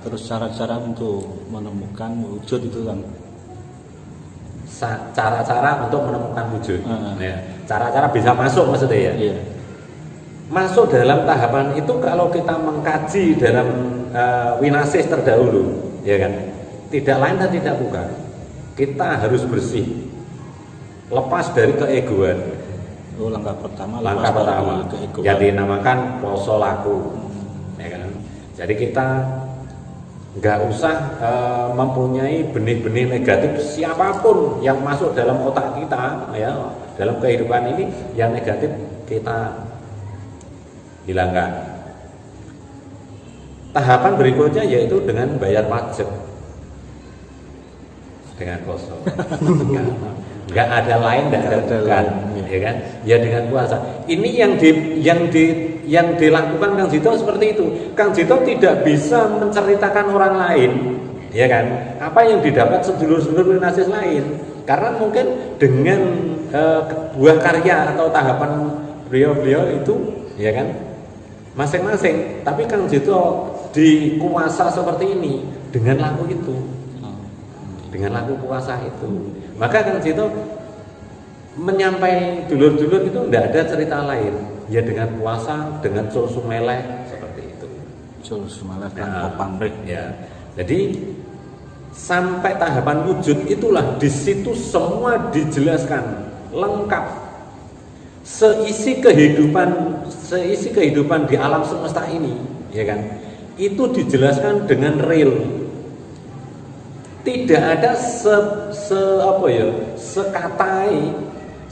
Terus cara-cara untuk menemukan wujud itu kan cara-cara untuk menemukan wujud. Ya. Cara-cara bisa masuk maksudnya ya. iya. Masuk dalam tahapan itu kalau kita mengkaji dalam winasis terdahulu, ya kan? Tidak lain dan tidak bukan. Kita harus bersih, lepas dari keegoan. Oh, langkah pertama yang dinamakan poso laku, ya kan? Jadi kita nggak usah mempunyai benih-benih negatif siapapun yang masuk dalam otak kita, ya, dalam kehidupan ini yang negatif kita hilangkan. Tahapan berikutnya yaitu dengan bayar pajak dengan poso. Nggak ada lain, nggak ada bukan, ya kan? Ya dengan puasa. Ini yang dilakukan Kang Jito seperti itu. Kang Jito tidak bisa menceritakan orang lain, ya kan? Apa yang didapat sedulur-sedulur winasis lain. Karena mungkin dengan buah karya atau tahapan beliau-beliau itu, ya kan? Masing-masing. Tapi Kang Jito dikuasa seperti ini dengan laku itu. Dengan laku puasa itu. Maka Kang Jito menyampai dulur-dulur itu tidak ada cerita lain. Ya dengan puasa, dengan sul sumeleh seperti itu. Sul sumeleh dan kopamrih. Ya. Jadi sampai tahapan wujud itulah di situ semua dijelaskan lengkap. Seisi kehidupan di alam semesta ini, ya kan? Itu dijelaskan dengan real. Tidak ada sekatai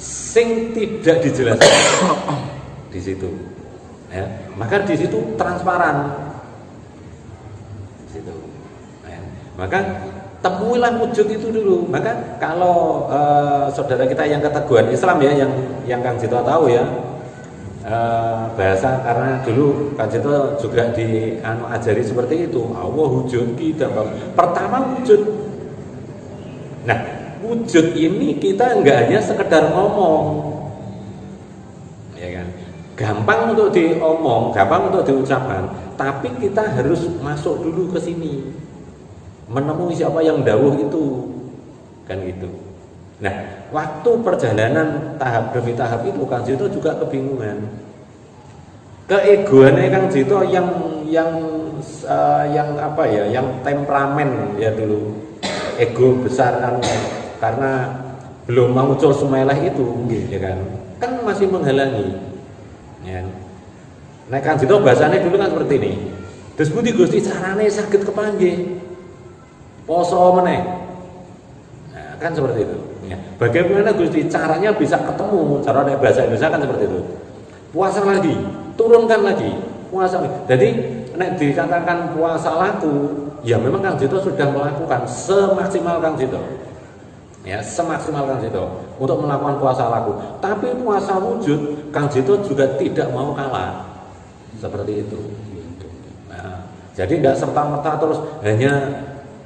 sing tidak dijelaskan di situ. Ya. Maka di situ transparan. Di situ. Ya. Maka temuilah wujud itu dulu. Maka kalau saudara kita yang keteguhan Islam ya, yang Kang Jito tahu ya, bahasa karena dulu Kang Jito juga diajari seperti itu. Allah wujud kita. Pertama wujud. Nah, wujud ini kita enggak hanya sekedar ngomong, ya kan? Gampang untuk diomong, gampang untuk diucapkan, tapi kita harus masuk dulu ke sini, menemui siapa yang dawuh itu, kan gitu. Nah, waktu perjalanan tahap demi tahap itu Kang Jito juga kebingungan. Keegoannya Kang Jito yang temperamen ya dulu. Ego besar karena belum mau muncul sumeleh itu, ya kan masih menghalangi. Ya. Nah Kang Jito bahasanya dulu kan seperti ini. Terus budi Gusti carane sakit kepanggih, poso meneh. Nah, kan seperti itu. Ya. Bagaimana Gusti caranya bisa ketemu? Cara bahasa Indonesia kan seperti itu. Puasa lagi, turunkan lagi, puasa lagi. Jadi nek dikatakan puasa laku, ya memang Kang Jito sudah melakukan semaksimal Kang Jito. Ya, semaksimal Kang Jito untuk melakukan puasa laku. Tapi puasa wujud Kang Jito juga tidak mau kalah. Seperti itu. Nah, jadi enggak serta-merta terus hanya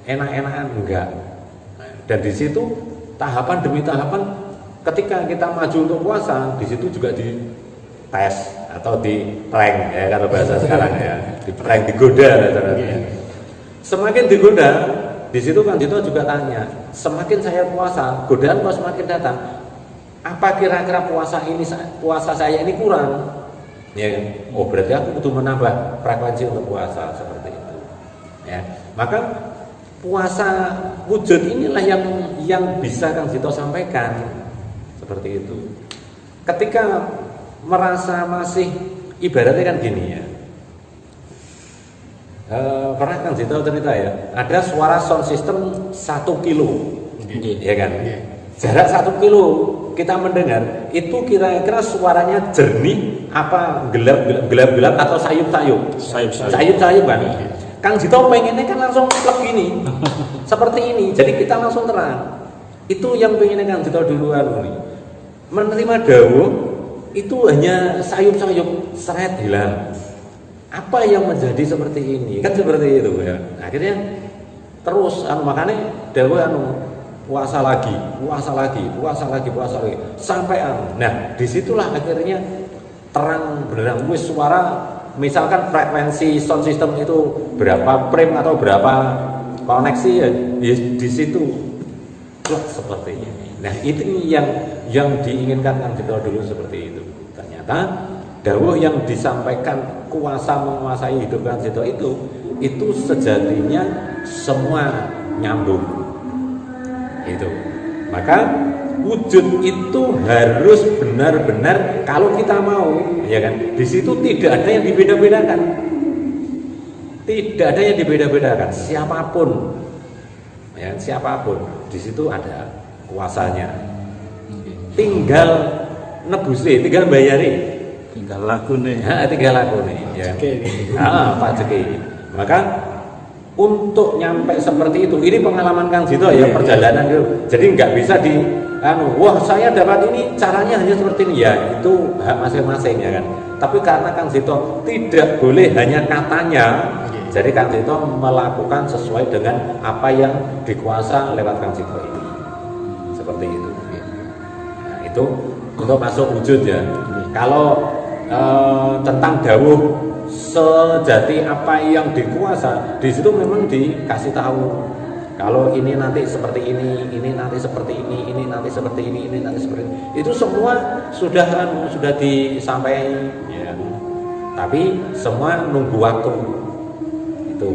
enak-enakan, enggak. Nah, dan di situ tahapan demi tahapan ketika kita maju untuk puasa, di situ juga dites atau di prank ya kalau bahasa sekarang ya, di prank, digoda ya. Semakin digoda, di situ Kang Jito juga tanya, semakin saya puasa, godaan kok semakin datang. Apa kira-kira puasa saya ini kurang? Ya, oh berarti aku butuh menambah frekuensi untuk puasa seperti itu. Ya, maka puasa wujud inilah yang bisa Kang Jito sampaikan seperti itu. Ketika merasa masih ibaratnya kan gini ya. Pernah Kang Jito cerita ya, ada suara sound system 1 kilo, ya kan? Jarak 1 kilo kita mendengar itu kira-kira suaranya jernih apa gelap atau sayup kan? Kang Jito pengennya kan langsung plek gini, seperti ini. Jadi kita langsung terang. Itu yang pengennya Kang Jito duluan nih. Menerima dawuh itu hanya sayup-sayup seret hilang. Apa yang menjadi seperti ini? Kan seperti itu ya. Akhirnya terus makanya dawuh puasa lagi sampai Nah, disitulah akhirnya terang benderang wis suara misalkan frekuensi sound system itu berapa frame atau berapa koneksi ya, di situ seperti ini. Nah itu yang diinginkan Kang Cito dulu seperti itu. Ternyata dawuh yang disampaikan kuasa menguasai hidup Kang Cito itu sejatinya semua nyambung. Itu. Maka wujud itu harus benar-benar kalau kita mau, ya kan? Di situ tidak ada yang dibeda-bedakan. Tidak ada yang dibeda-bedakan. Siapapun, ya siapapun di situ ada kuasanya. Tinggal nebusi, tinggal bayari. Tinggal laku nih. Tinggal laku nih. Ya. Pak Jeki. Maka untuk nyampe seperti itu, ini pengalaman Kang Cito ya, perjalanan itu. Jadi nggak bisa wah saya dapat ini caranya hanya seperti ini ya, itu hak masing-masing ya kan. Tapi karena Kang Cito tidak boleh hanya katanya, jadi Kang Cito melakukan sesuai dengan apa yang dikuasa lewat Kang Cito ini, seperti itu. Nah, itu untuk masuk wujud ya. Kalau tentang dawuh sejati apa yang dikuasa, di situ memang dikasih tahu. Kalau ini nanti seperti ini nanti seperti ini nanti seperti ini nanti seperti ini. Itu semua sudah disampaikan ya. Tapi semua nunggu waktu. Itu.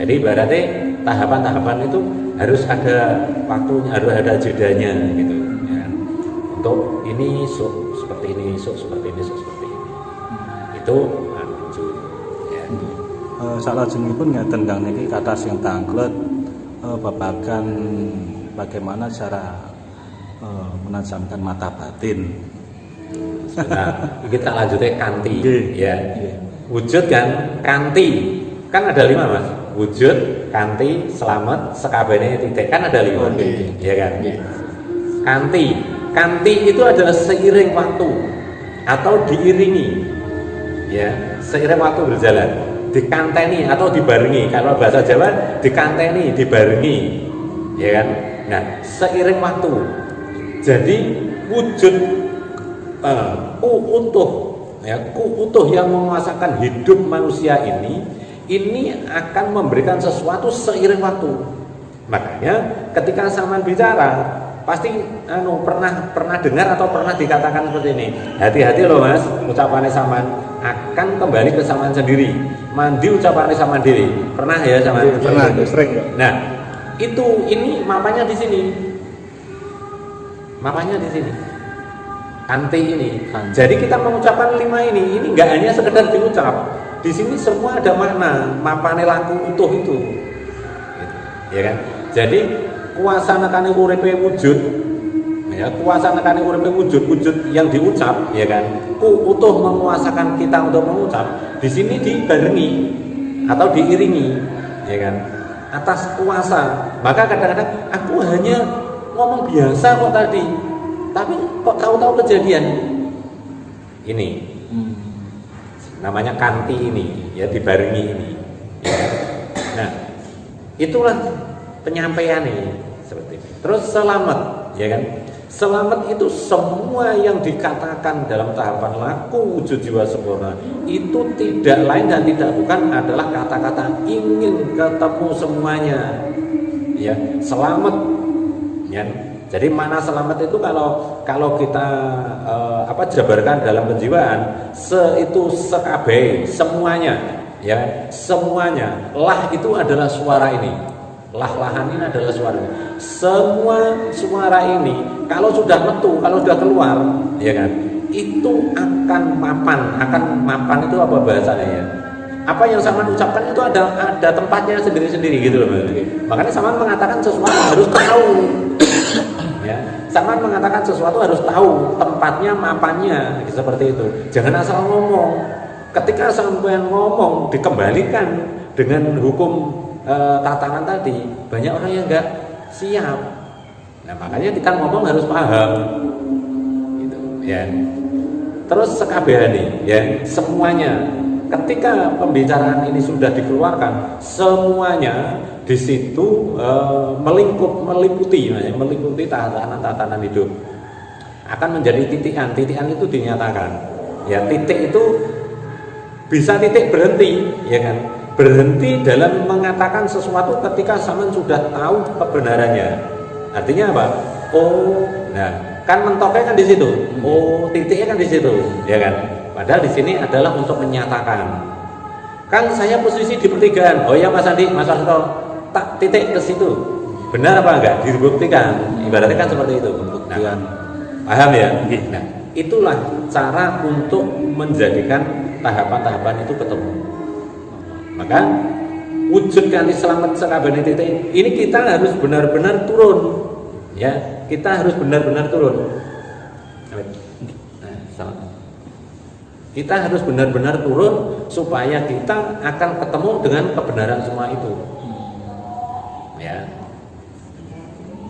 Jadi berarti tahapan-tahapan itu harus ada waktunya, harus ada jedanya gitu ya. Untuk ini seperti ini, seperti ini, seperti ini. Itu ya. Salajengipun ngeten Kang niki kata sing tanglet babagan bagaimana cara menajamkan mata batin. Nah, kita lanjutnya kanti ya. Wujud kan kanti. Kan ada 5 Mas. Wujud, kanti, selamat, sekabehane titik. Kan ada 5. Ya kan? Kanti. Kanti itu adalah seiring waktu atau diiringi. Ya, seiring waktu berjalan. Dikanteni atau dibarengi. Kalau bahasa Jawa dikanteni, dibarengi. Ya kan? Nah, seiring waktu. Jadi wujud utuh yang menguasakan hidup manusia ini akan memberikan sesuatu seiring waktu. Makanya ketika Saman bicara pasti pernah dengar atau pernah dikatakan seperti ini. Hati-hati loh Mas, ucapannya Saman akan kembali ke Saman sendiri. Mandi ucapannya Saman diri. Pernah ya Saman? Pernah, sering ya. Nah, ini mapanya di sini. Mapanya di sini. Kanti ini. Jadi kita mengucapkan 5 ini enggak hanya sekedar diucap. Di sini semua ada makna, mapane laku utuh itu. Ya kan? Jadi kuasa nekane uripe wujud, ya kuasa nekane uripe wujud yang diucap, ya kan? Utuh menguasakan kita untuk mengucap. Di sini dibarengi atau diiringi, ya kan? Atas kuasa. Maka kadang-kadang aku hanya ngomong biasa kok tadi, tapi kok tahu-tahu kejadian ini. Namanya kanti ini, ya dibarengi ini. Ya. Nah, itulah penyampaian ini seperti ini. Terus selamat, ya kan? Selamat itu semua yang dikatakan dalam tahapan laku wujud jiwa sempurna itu tidak lain dan tidak bukan adalah kata-kata ingin ketemu semuanya. Ya, selamat. Ya. Jadi mana selamat itu kalau kita jabarkan dalam penjiwaan, itu sekabe semuanya, ya semuanya. Lah itu adalah suara ini, lah-lahan ini adalah suara ini. Semua suara ini kalau sudah metu, kalau sudah keluar, ya kan, itu akan mapan itu apa bahasanya ya? Apa yang Saman ucapkan itu ada tempatnya sendiri-sendiri gitu loh. Makanya Saman mengatakan sesuatu harus tahu. Ya, Saman mengatakan sesuatu harus tahu tempatnya, mapannya, seperti itu. Jangan asal ngomong. Ketika sampean ngomong dikembalikan dengan hukum tatanan tadi, banyak orang yang enggak siap. Nah, makanya kita ngomong harus paham. Gitu, ya. Terus sekabehane, ya, semuanya. Ketika pembicaraan ini sudah dikeluarkan, semuanya di situ meliputi tatanan hidup akan menjadi titian. Titian itu dinyatakan. Ya, titik itu bisa titik berhenti, ya kan? Berhenti dalam mengatakan sesuatu ketika zaman sudah tahu kebenarannya. Artinya apa? Oh, nah kan mentoknya kan di situ. Oh, titiknya kan di situ, ya kan? Padahal di sini adalah untuk menyatakan. Kan saya posisi di pertigaan. Oh ya Mas Andi, Mas Arto, tak titik ke situ. Benar apa enggak? Dibuktikan. Ibaratnya kan seperti itu. Pembuktian. Paham ya? Nah, itulah cara untuk menjadikan tahapan-tahapan itu ketemu. Maka wujudkan selamat sakabehane titik. Ini kita harus benar-benar turun. Ya, kita harus benar-benar turun. Kita harus benar-benar turun supaya kita akan ketemu dengan kebenaran semua itu. Ya.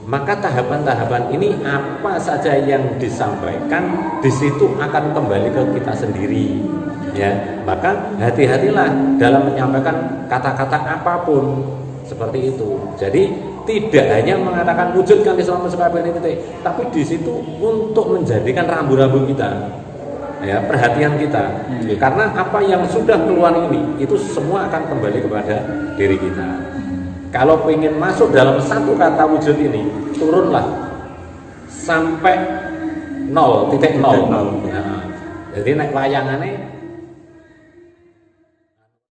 Maka tahapan-tahapan ini apa saja yang disampaikan di situ akan kembali ke kita sendiri. Ya, maka hati-hatilah dalam menyampaikan kata-kata apapun seperti itu. Jadi tidak hanya mengatakan wujudkan Islam sakabehane titik, tapi di situ untuk menjadikan rambu-rambu kita, ya, perhatian kita. Karena apa yang sudah keluar ini itu semua akan kembali kepada diri kita. Kalau ingin masuk dalam satu kata wujud ini, turunlah sampai 0, titik 0. Nah, jadi naik layangannya